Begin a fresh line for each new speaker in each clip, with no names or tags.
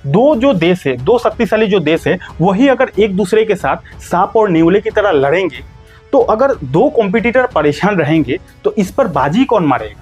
दो जो देश है, दो शक्तिशाली जो देश है, वही अगर एक दूसरे के साथ सांप और नेवले की तरह लड़ेंगे, तो अगर दो कॉम्पिटिटर परेशान रहेंगे तो इस पर बाजी कौन मारेगा?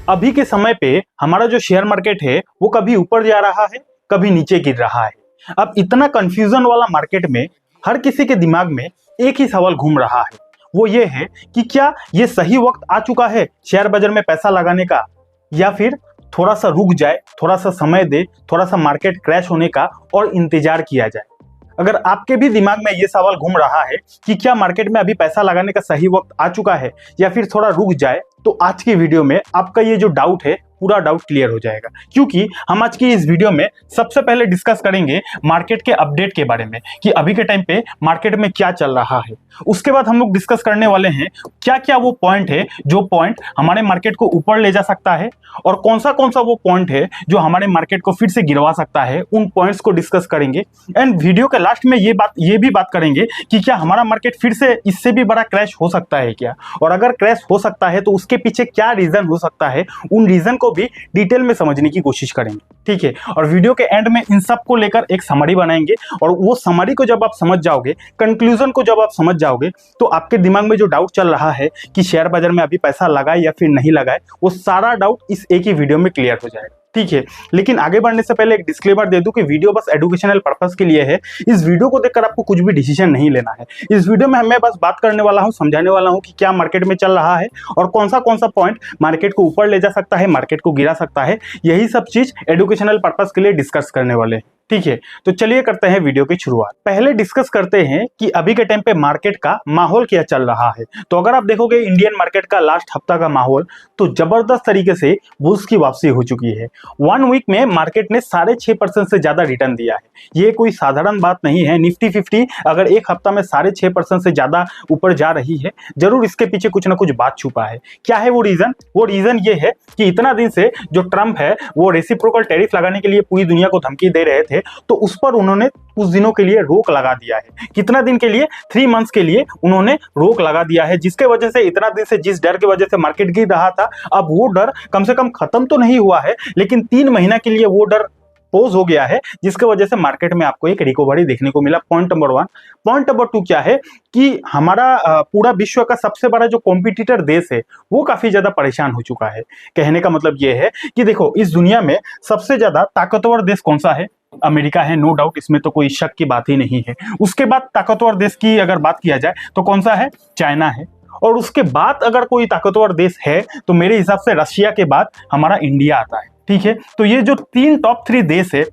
अभी के समय पे हमारा जो शेयर मार्केट है वो कभी ऊपर जा रहा है, कभी नीचे गिर रहा है। अब इतना कंफ्यूजन वाला मार्केट में हर किसी के दिमाग में एक ही सवाल घूम रहा है, वो ये है कि क्या ये सही वक्त आ चुका है शेयर बाजार में पैसा लगाने का, या फिर थोड़ा सा रुक जाए, थोड़ा सा समय दे, थोड़ा सा मार्केट क्रैश होने का और इंतजार किया जाए। अगर आपके भी दिमाग में ये सवाल घूम रहा है कि क्या मार्केट में अभी पैसा लगाने का सही वक्त आ चुका है या फिर थोड़ा रुक जाए, तो आज की वीडियो में आपका ये जो डाउट है पूरा डाउट क्लियर हो जाएगा। क्योंकि हम आज की इस वीडियो में सबसे पहले डिस्कस करेंगे मार्केट के अपडेट के बारे में कि अभी के टाइम पे मार्केट में क्या चल रहा है। उसके बाद हम लोग डिस्कस करने वाले हैं क्या क्या वो पॉइंट है जो पॉइंट हमारे मार्केट को ऊपर ले जा सकता है, और कौन सा वो पॉइंट है जो हमारे मार्केट को फिर से गिरवा सकता है। उन पॉइंट्स को डिस्कस करेंगे एंड वीडियो के लास्ट में ये भी बात करेंगे कि क्या हमारा मार्केट फिर से इससे भी बड़ा क्रैश हो सकता है क्या, और अगर क्रैश हो सकता है तो उसके पीछे क्या रीजन हो सकता है, उन रीजन को भी डिटेल में समझने की कोशिश करेंगे। ठीक है, और वीडियो के एंड में इन सब को लेकर एक समरी बनाएंगे, और वो समरी को जब आप समझ जाओगे, कंक्लूजन को जब आप समझ जाओगे, तो आपके दिमाग में जो डाउट चल रहा है कि शेयर बाजार में अभी पैसा लगाए या फिर नहीं लगाए, वो सारा डाउट इस एक ही वीडियो में क्लियर हो जाएगा। ठीक है, लेकिन आगे बढ़ने से पहले एक डिस्क्लेमर दे दूं कि वीडियो बस एजुकेशनल पर्पस के लिए है। इस वीडियो को देखकर आपको कुछ भी डिसीजन नहीं लेना है। इस वीडियो में मैं बस बात करने वाला हूं, समझाने वाला हूं कि क्या मार्केट में चल रहा है और कौन सा पॉइंट मार्केट को ऊपर ले जा सकता है, मार्केट को गिरा सकता है। यही सब चीज एजुकेशनल पर्पस के लिए डिस्कस करने वाले हैं। ठीक है, तो चलिए करते हैं वीडियो की शुरुआत। पहले डिस्कस करते हैं कि अभी के टाइम पे मार्केट का माहौल क्या चल रहा है। तो अगर आप देखोगे इंडियन मार्केट का लास्ट हफ्ता का माहौल, तो जबरदस्त तरीके से बुल्स की वापसी हो चुकी है। 1 वीक में मार्केट ने 6.5% से ज्यादा रिटर्न दिया है। ये कोई साधारण बात नहीं है। निफ्टी 50 अगर एक हफ्ता में 6.5% से ज्यादा ऊपर जा रही है, जरूर इसके पीछे कुछ ना कुछ बात छुपा है। क्या है वो रीजन? वो रीजन ये है कि इतना दिन से जो ट्रंप है वो रेसिप्रोकल टैरिफ लगाने के लिए पूरी दुनिया को धमकी दे रहे थे, तो उस पर उन्होंने कुछ दिनों के लिए रोक लगा दिया है। कितना दिन के लिए? 3 मंथ्स के लिए उन्होंने रोक लगा दिया है, जिसके वजह से इतना दिन से जिस डर की वजह से मार्केट गिर रहा था, अब वो डर कम से कम खत्म तो नहीं हुआ है, लेकिन 3 महीना के लिए वो डर पोज हो गया है, जिसके वजह से मार्केट में आपको एक रिकवरी देखने को मिला। Point number 1। पॉइंट नंबर 2 क्या है कि हमारा पूरा विश्व का सबसे बड़ा जो कॉम्पिटिटर देश है वो काफी ज्यादा परेशान हो चुका है। कहने का मतलब ये है कि देखो, इस दुनिया में सबसे ज्यादा ताकतवर देश कौन सा है? अमेरिका है, नो डाउट, इसमें तो कोई शक की बात ही नहीं है। उसके बाद ताकतवर देश की अगर बात किया जाए तो कौन सा है? चाइना है। और उसके बाद अगर कोई ताकतवर देश है तो मेरे हिसाब से रशिया के बाद हमारा इंडिया आता है। ठीक है, तो ये जो 3 टॉप 3 देश है,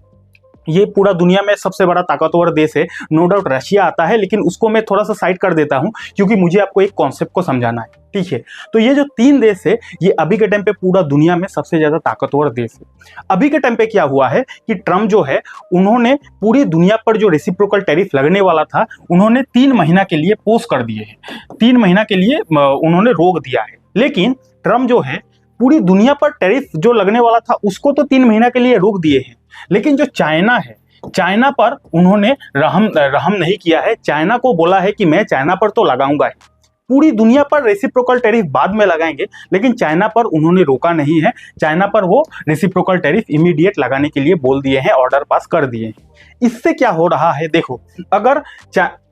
ये पूरा दुनिया में सबसे बड़ा ताकतवर देश है। नो डाउट रशिया आता है, लेकिन उसको मैं थोड़ा सा साइड कर देता हूं क्योंकि मुझे आपको एक कॉन्सेप्ट को समझाना है। ठीक है, तो ये जो 3 देश है, ये अभी के टाइम पे पूरा दुनिया में सबसे ज्यादा ताकतवर देश है। अभी के टाइम पे क्या हुआ है कि ट्रम्प जो है, उन्होंने पूरी दुनिया पर जो रेसिप्रोकल टैरिफ लगने वाला था, उन्होंने 3 महीना के लिए पोस्ट कर दिए हैं। 3 महीना के लिए उन्होंने रोक दिया है। लेकिन ट्रम्प जो है, पूरी दुनिया पर टैरिफ जो लगने वाला था उसको तो 3 महीना के लिए रोक दिए हैं, लेकिन जो चाइना है, चाइना पर उन्होंने रहम नहीं किया है। चाइना को बोला है कि मैं चाइना पर तो लगाऊंगा ही, पूरी दुनिया पर रेसिप्रोकल टैरिफ बाद में लगाएंगे, लेकिन चाइना पर उन्होंने रोका नहीं है। चाइना पर वो रेसिप्रोकल टैरिफ इमीडिएट लगाने के लिए बोल दिए हैं, ऑर्डर पास कर दिए हैं। इससे क्या हो रहा है? देखो, अगर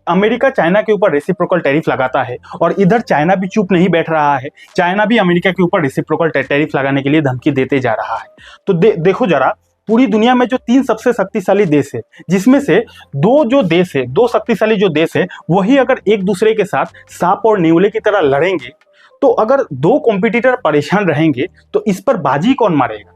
अमेरिका चाइना के ऊपर रेसिप्रोकल टैरिफ लगाता है और इधर चाइना भी चुप नहीं बैठ रहा है, चाइना भी अमेरिका के ऊपर रेसिप्रोकल टैरिफ लगाने के लिए धमकी देते जा रहा है, तो देखो जरा, पूरी दुनिया में जो 3 सबसे शक्तिशाली देश है, जिसमें से दो शक्तिशाली जो देश है, वही अगर एक दूसरे के साथ सांप और नेवले की तरह लड़ेंगे, तो अगर 2 कॉम्पिटिटर परेशान रहेंगे तो इस पर बाजी कौन मारेगा?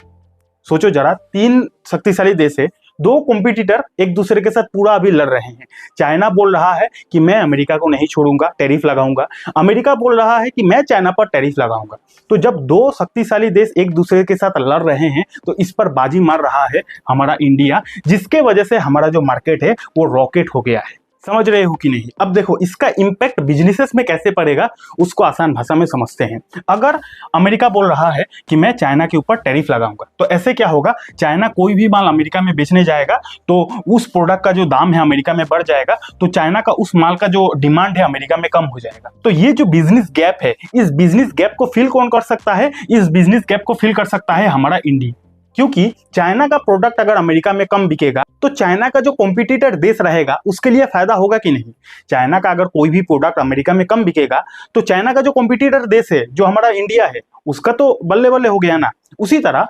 सोचो जरा, 3 शक्तिशाली देश है, 2 कॉम्पिटिटर एक दूसरे के साथ पूरा अभी लड़ रहे हैं। चाइना बोल रहा है कि मैं अमेरिका को नहीं छोड़ूंगा, टैरिफ लगाऊंगा। अमेरिका बोल रहा है कि मैं चाइना पर टैरिफ लगाऊंगा। तो जब 2 शक्तिशाली देश एक दूसरे के साथ लड़ रहे हैं, तो इस पर बाजी मार रहा है हमारा इंडिया, जिसके वजह से हमारा जो मार्केट है वो रॉकेट हो गया है। समझ रहे हो कि नहीं? अब देखो इसका इम्पैक्ट बिजनेसेस में कैसे पड़ेगा उसको आसान भाषा में समझते हैं। अगर अमेरिका बोल रहा है कि मैं चाइना के ऊपर टैरिफ लगाऊंगा, तो ऐसे क्या होगा, चाइना कोई भी माल अमेरिका में बेचने जाएगा तो उस प्रोडक्ट का जो दाम है अमेरिका में बढ़ जाएगा, तो चाइना का उस माल का जो डिमांड है अमेरिका में कम हो जाएगा। तो ये जो बिजनेस गैप है, इस बिजनेस गैप को फिल कौन कर सकता है? इस बिजनेस गैप को फिल कर सकता है हमारा इंडिया। क्योंकि चाइना का प्रोडक्ट अगर अमेरिका में कम बिकेगा तो चाइना का जो कॉम्पिटिटर देश रहेगा उसके लिए फायदा होगा कि नहीं? चाइना का अगर कोई भी प्रोडक्ट अमेरिका में कम बिकेगा तो चाइना का जो कॉम्पिटिटर देश है, जो हमारा इंडिया है, उसका तो बल्ले बल्ले हो गया ना। उसी तरह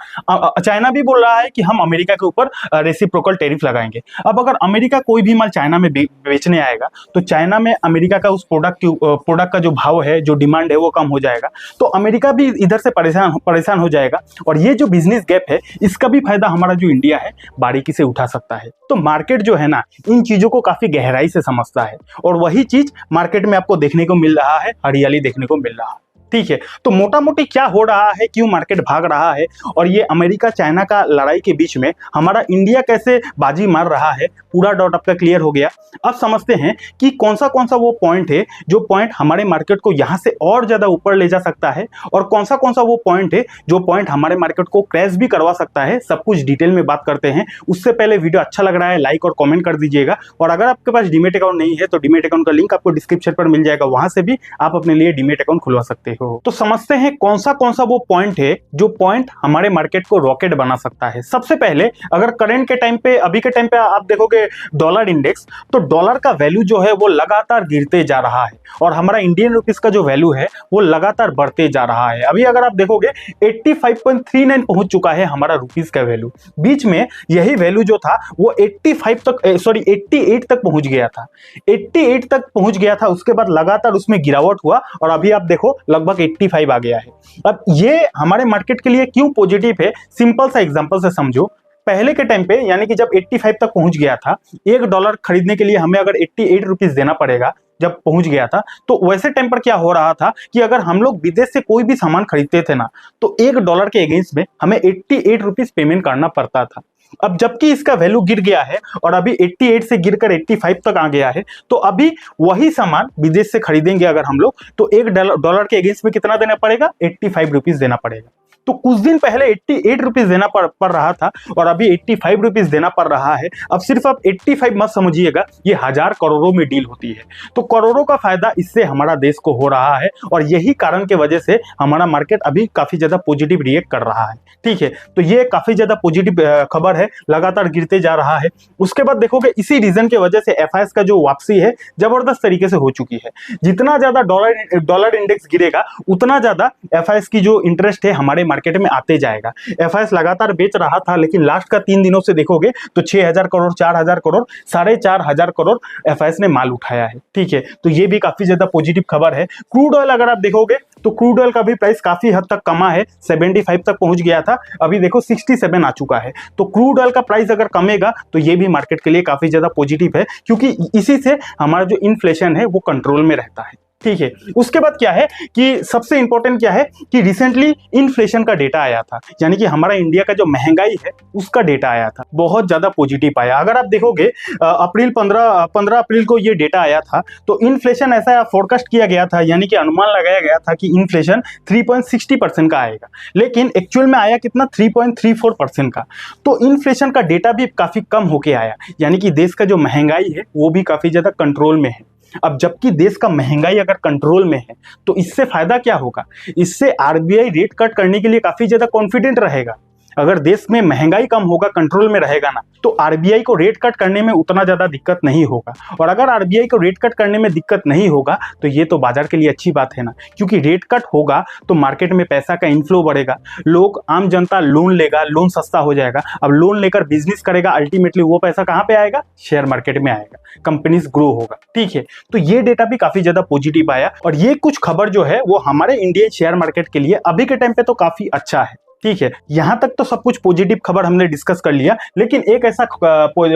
चाइना भी बोल रहा है कि हम अमेरिका के ऊपर रेसिप्रोकल टैरिफ लगाएंगे। अब अगर अमेरिका कोई भी माल चाइना में बेचने आएगा तो चाइना में अमेरिका का उस प्रोडक्ट का जो भाव है, जो डिमांड है, वो कम हो जाएगा, तो अमेरिका भी इधर से परेशान हो जाएगा। और ये जो बिजनेस गैप है इसका भी फायदा हमारा जो इंडिया है बारीकी से उठा सकता है। तो मार्केट जो है ना, इन चीजों को काफी गहराई से समझता है और वही चीज मार्केट में आपको देखने को मिल रहा है, हरियाली देखने को मिल रहा है। ठीक है, तो मोटा मोटी क्या हो रहा है, क्यों मार्केट भाग रहा है और ये अमेरिका चाइना का लड़ाई के बीच में हमारा इंडिया कैसे बाजी मार रहा है, पूरा डाउट आपका क्लियर हो गया। अब समझते हैं कि कौन सा वो पॉइंट है जो पॉइंट हमारे मार्केट को यहाँ से और ज्यादा ऊपर ले जा सकता है और कौन सा वो पॉइंट है जो पॉइंट हमारे मार्केट को क्रैश भी करवा सकता है। सब कुछ डिटेल में बात करते हैं। उससे पहले वीडियो अच्छा लग रहा है लाइक और कॉमेंट कर दीजिएगा, और अगर आपके पास डीमेट अकाउंट नहीं है तो डीमेट अकाउंट का लिंक आपको डिस्क्रिप्शन पर मिल जाएगा, वहां से भी आप अपने लिए डीमेट अकाउंट खुलवा सकते हो। तो समझते हैं कौन सा वो पॉइंट है जो पॉइंट हमारे मार्केट को रॉकेट बना सकता है। सबसे पहले अगर करंट के टाइम पे, अभी के टाइम पे आप देखोगे डॉलर इंडेक्स, तो डॉलर का वैल्यू जो है वो लगातार गिरते जा रहा है और हमारा इंडियन रुपीस का जो वैल्यू है वो लगातार बढ़ते जा रहा है। अभी अगर आप देखोगे 85.39 पहुंच चुका है हमारा रुपीस का वैल्यू। बीच में यही वैल्यू जो था वो 88 तक पहुंच गया था, 88 तक पहुंच गया था। उसके बाद लगातार उसमें गिरावट हुआ और अभी आप देखो लगभग 85 आ गया है। अब ये हमारे मार्केट के लिए क्यों पॉजिटिव है, सिंपल सा एग्जांपल से समझो। पहले के टाइम पे यानी कि जब 85 तक पहुंच गया था, $1 खरीदने के लिए हमें अगर 88 रुपीस देना पड़ेगा, जब पहुंच गया था, तो वैसे टाइम पर क्या हो रहा था कि अगर हम लोग विदेश से कोई भी सामान खरीदते थे ना, तो $1 के अगेंस्ट में हमें 88 रुपीस पेमेंट करना पड़ता था। अब जबकि इसका वैल्यू गिर गया है और अभी 88 से गिरकर 85 तक आ गया है, तो अभी वही सामान विदेश से खरीदेंगे अगर हम लोग, तो $1 के अगेंस्ट में कितना देना पड़ेगा? 85 रुपीस देना पड़ेगा। तो कुछ दिन पहले 88 रुपीस देना पड़ रहा था और अभी 85 रुपीस देना पड़ रहा है। अब सिर्फ आप 85 मत समझिएगा, ये हजार करोड़ों में डील होती है, तो करोड़ों का फायदा इससे हमारा देश को हो रहा है और यही कारण के वजह से हमारा मार्केट अभी काफी ज्यादा पॉजिटिव रिएक्ट कर रहा है। ठीक है, तो ये काफी ज्यादा पॉजिटिव खबर है, लगातार गिरते जा रहा है। उसके बाद देखोगे इसी रीजन के वजह से एफआईएस का जो वापसी है जबरदस्त तरीके से हो चुकी है। जितना ज्यादा डॉलर इंडेक्स गिरेगा उतना ज्यादा एफआईएस की जो इंटरेस्ट है हमारे मार्केट में आते जाएगा। एफआईएस लगातार बेच रहा था, लेकिन लास्ट का 3 दिनों से देखोगे तो 6000 करोड़, 4000 करोड़, 4500 करोड़ एफआईएस ने माल उठाया है। ठीक है, तो ये भी काफी ज्यादा पॉजिटिव खबर है। क्रूड ऑयल अगर आप देखोगे तो क्रूड ऑयल का भी प्राइस काफी हद तक कमा है, 75 तक पहुंच गया था, अभी देखो 67 आ चुका है। तो क्रूड ऑयल का प्राइस अगर कमेगा तो ये भी मार्केट के लिए काफी ज्यादा पॉजिटिव है, क्योंकि इसी से हमारा जो इन्फ्लेशन है वो कंट्रोल में रहता है। ठीक है, उसके बाद क्या है कि सबसे इंपॉर्टेंट क्या है कि रिसेंटली इन्फ्लेशन का डेटा आया था, यानी कि हमारा इंडिया का जो महंगाई है उसका डेटा आया था, बहुत ज्यादा पॉजिटिव आया। अगर आप देखोगे 15 अप्रैल को ये डेटा आया था, तो इन्फ्लेशन ऐसा फोरकास्ट किया गया था, यानी कि अनुमान लगाया गया था कि इन्फ्लेशन 3.60% का आएगा, लेकिन एक्चुअल में आया कितना? 3.34% का। तो इन्फ्लेशन का डेटा भी काफी कम होके आया, यानी कि देश का जो महंगाई है वो भी काफी ज्यादा कंट्रोल में है। अब जबकि देश का महंगाई अगर कंट्रोल में है तो इससे फायदा क्या होगा? इससे आरबीआई रेट कट करने के लिए काफी ज्यादा कॉन्फिडेंट रहेगा। अगर देश में महंगाई कम होगा, कंट्रोल में रहेगा ना, तो आरबीआई को रेट कट करने में उतना ज्यादा दिक्कत नहीं होगा। और अगर आरबीआई को रेट कट करने में दिक्कत नहीं होगा तो ये तो बाजार के लिए अच्छी बात है ना, क्योंकि रेट कट होगा तो मार्केट में पैसा का इनफ्लो बढ़ेगा, लोग, आम जनता लोन लेगा, लोन सस्ता हो जाएगा। अब लोन लेकर बिजनेस करेगा, अल्टीमेटली वो पैसा कहाँ पे आएगा? शेयर मार्केट में आएगा, कंपनीज ग्रो होगा। ठीक है, तो ये डेटा भी काफी ज्यादा पॉजिटिव आया और ये कुछ खबर जो है वो हमारे इंडियन शेयर मार्केट के लिए अभी के टाइम पे तो काफी अच्छा है। ठीक है, यहां तक तो सब कुछ पॉजिटिव खबर हमने डिस्कस कर लिया, लेकिन एक ऐसा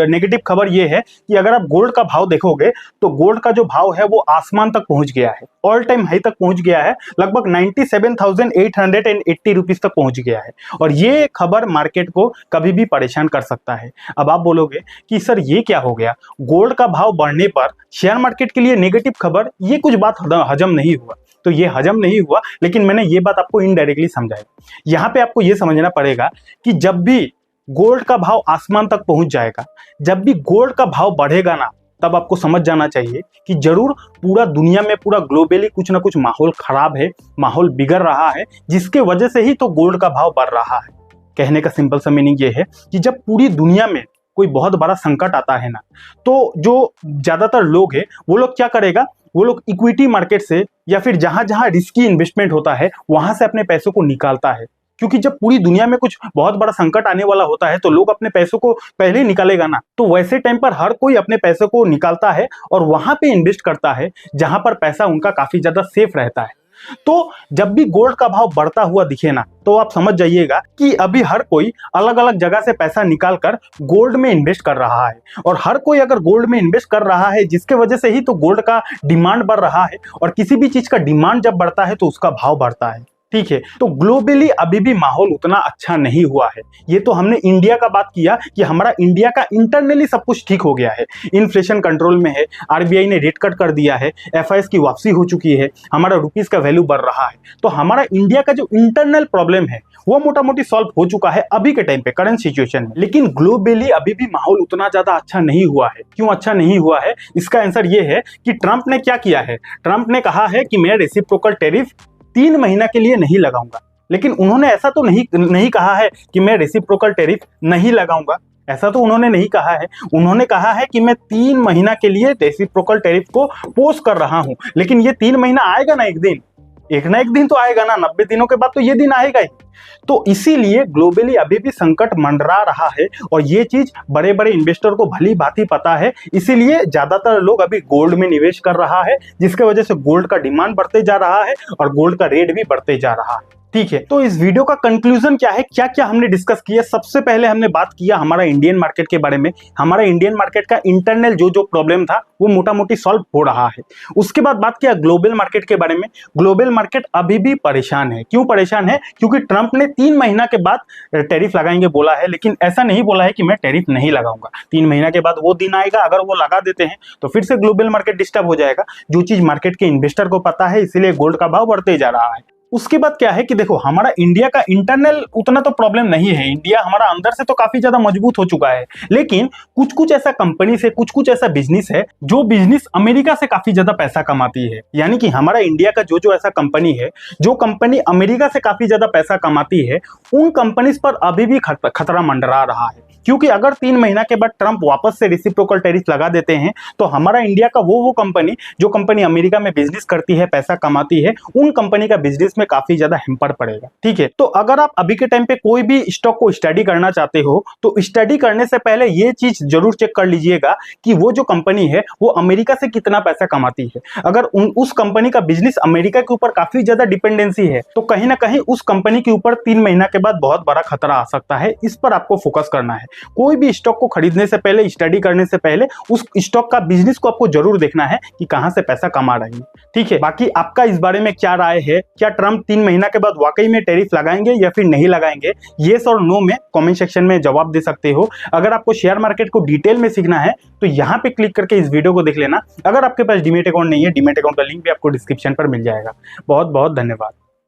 नेगेटिव खबर ये है कि अगर आप गोल्ड का भाव देखोगे तो गोल्ड का जो भाव है वो आसमान तक पहुंच गया है, ऑल टाइम हाई तक पहुंच गया है, लगभग 97,880 रुपीज तक पहुंच गया है। और ये खबर मार्केट को कभी भी परेशान कर सकता है। अब आप बोलोगे कि सर ये क्या हो गया, गोल्ड का भाव बढ़ने पर शेयर मार्केट के लिए नेगेटिव खबर, ये कुछ बात हजम नहीं हुआ। तो ये हजम नहीं हुआ, लेकिन मैंने ये बात आपको इनडायरेक्टली समझाई। यहां पे आपको ये समझना पड़ेगा कि जब भी गोल्ड का भाव आसमान तक पहुंच जाएगा, जब भी गोल्ड का भाव बढ़ेगा ना, तब आपको समझ जाना चाहिए कि जरूर पूरा दुनिया में, पूरा ग्लोबली कुछ ना कुछ माहौल खराब है, माहौल बिगड़ रहा है, जिसके वजह से ही तो गोल्ड का भाव बढ़ रहा है। कहने का सिंपल सा मीनिंग ये है कि जब पूरी दुनिया में कोई बहुत बड़ा संकट आता है ना, तो जो ज्यादातर लोग हैं वो लोग क्या करेगा, वो लोग इक्विटी मार्केट से या फिर जहां जहां रिस्की इन्वेस्टमेंट होता है वहां से अपने पैसों को निकालता है। क्योंकि जब पूरी दुनिया में कुछ बहुत बड़ा संकट आने वाला होता है तो लोग अपने पैसों को पहले ही निकालेगा ना, तो वैसे टाइम पर हर कोई अपने पैसों को निकालता है और वहां पे इन्वेस्ट करता है जहां पर पैसा उनका काफी ज्यादा सेफ रहता है। तो जब भी गोल्ड का भाव बढ़ता हुआ दिखे ना, तो आप समझ जाइएगा कि अभी हर कोई अलग अलग जगह से पैसा निकालकर गोल्ड में इन्वेस्ट कर रहा है। और हर कोई अगर गोल्ड में इन्वेस्ट कर रहा है, जिसके वजह से ही तो गोल्ड का डिमांड बढ़ रहा है, और किसी भी चीज का डिमांड जब बढ़ता है तो उसका भाव बढ़ता है। ठीक है, तो ग्लोबली अभी भी माहौल उतना अच्छा नहीं हुआ है। ये तो हमने इंडिया का बात किया कि हमारा इंडिया का इंटरनली सब कुछ ठीक हो गया है, इन्फ्लेशन कंट्रोल में है, आरबीआई ने रेट कट कर दिया है, एफआईएस की वापसी हो चुकी है, हमारा रुपीस का वैल्यू बढ़ रहा है। तो हमारा इंडिया का जो इंटरनल प्रॉब्लम है वो मोटा मोटी सॉल्व हो चुका है अभी के टाइम पे, करंट सिचुएशन में। लेकिन ग्लोबली अभी भी माहौल उतना ज्यादा अच्छा नहीं हुआ है। क्यों अच्छा नहीं हुआ है, इसका आंसर ये है कि ट्रंप ने क्या किया है। ट्रंप ने कहा है कि मैं रेसिप्रोकल टैरिफ 3 महीना के लिए नहीं लगाऊंगा, लेकिन उन्होंने ऐसा तो नहीं कहा है कि मैं रेसिप्रोकल टैरिफ नहीं लगाऊंगा। ऐसा तो उन्होंने नहीं कहा है। उन्होंने कहा है कि मैं 3 महीना के लिए रेसिप्रोकल टैरिफ को पोस्ट कर रहा हूं। लेकिन ये 3 महीना आएगा ना, एक ना एक दिन तो आएगा ना, 90 दिनों के बाद तो ये दिन आएगा ही। तो इसीलिए ग्लोबली अभी भी संकट मंडरा रहा है, और ये चीज बड़े बड़े इन्वेस्टर को भली भांति पता है। इसीलिए ज्यादातर लोग अभी गोल्ड में निवेश कर रहा है, जिसके वजह से गोल्ड का डिमांड बढ़ते जा रहा है और गोल्ड का रेट भी बढ़ते जा रहा है। ठीक है, तो इस वीडियो का कंक्लूजन क्या है, क्या क्या हमने डिस्कस किया। सबसे पहले हमने बात किया हमारा इंडियन मार्केट के बारे में। हमारा इंडियन मार्केट का इंटरनल जो प्रॉब्लम था वो मोटा मोटी सॉल्व हो रहा है। उसके बाद बात किया ग्लोबल मार्केट के बारे में। ग्लोबल मार्केट अभी भी परेशान है। क्यों परेशान है, क्योंकि ट्रंप ने 3 महीना के बाद टैरिफ लगाएंगे बोला है, लेकिन ऐसा नहीं बोला है कि मैं टैरिफ नहीं लगाऊंगा। 3 महीना के बाद वो दिन आएगा, अगर वो लगा देते हैं तो फिर से ग्लोबल मार्केट डिस्टर्ब हो जाएगा, जो चीज मार्केट के इन्वेस्टर को पता है। इसीलिए गोल्ड का भाव बढ़ते जा रहा है। उसके बाद क्या है कि देखो, हमारा इंडिया का इंटरनल उतना तो प्रॉब्लम नहीं है। इंडिया हमारा अंदर से तो काफी ज्यादा मजबूत हो चुका है, लेकिन कुछ कुछ ऐसा कंपनी से, कुछ कुछ ऐसा बिजनेस है जो बिजनेस अमेरिका से काफी ज्यादा पैसा कमाती है। यानी कि हमारा इंडिया का जो ऐसा कंपनी है, जो कंपनी अमेरिका से काफी ज्यादा पैसा कमाती है, उन कंपनीज पर अभी भी खतरा मंडरा रहा है। क्योंकि अगर 3 महीना के बाद ट्रंप वापस से रेसिप्रोकल टैरिफ लगा देते हैं, तो हमारा इंडिया का वो कंपनी, जो कंपनी अमेरिका में बिजनेस करती है, पैसा कमाती है, उन कंपनी का बिजनेस में काफी ज्यादा हैम्पर पड़ेगा। ठीक है, तो अगर आप अभी के टाइम पे कोई भी स्टॉक को स्टडी करना चाहते हो, तो स्टडी करने से पहले ये चीज जरूर चेक कर लीजिएगा कि वो जो कंपनी है वो अमेरिका से कितना पैसा कमाती है। अगर उस कंपनी का बिजनेस अमेरिका के ऊपर काफी ज्यादा डिपेंडेंसी है, तो कहीं ना कहीं उस कंपनी के ऊपर 3 महीना के बाद बहुत बड़ा खतरा आ सकता है। इस पर आपको फोकस करना है। कोई भी स्टॉक को खरीदने से पहले, स्टडी करने से पहले उस स्टॉक का बिजनेस को आपको जरूर देखना है कि कहां से पैसा कमा रही है। ठीक है, बाकी आपका इस बारे में क्या राय है? क्या ट्रंप 3 महीना के बाद वाकई में टैरिफ लगाएंगे या फिर नहीं लगाएंगे? येस और नो में कमेंट सेक्शन में जवाब दे सकते हो। अगर आपको शेयर मार्केट को डिटेल में सीखना है तो यहाँ पे क्लिक करके इस वीडियो को देख लेना। अगर आपके पास डीमैट अकाउंट नहीं है, डीमैट अकाउंट का लिंक भी आपको डिस्क्रिप्शन पर मिल जाएगा। बहुत बहुत धन्यवाद।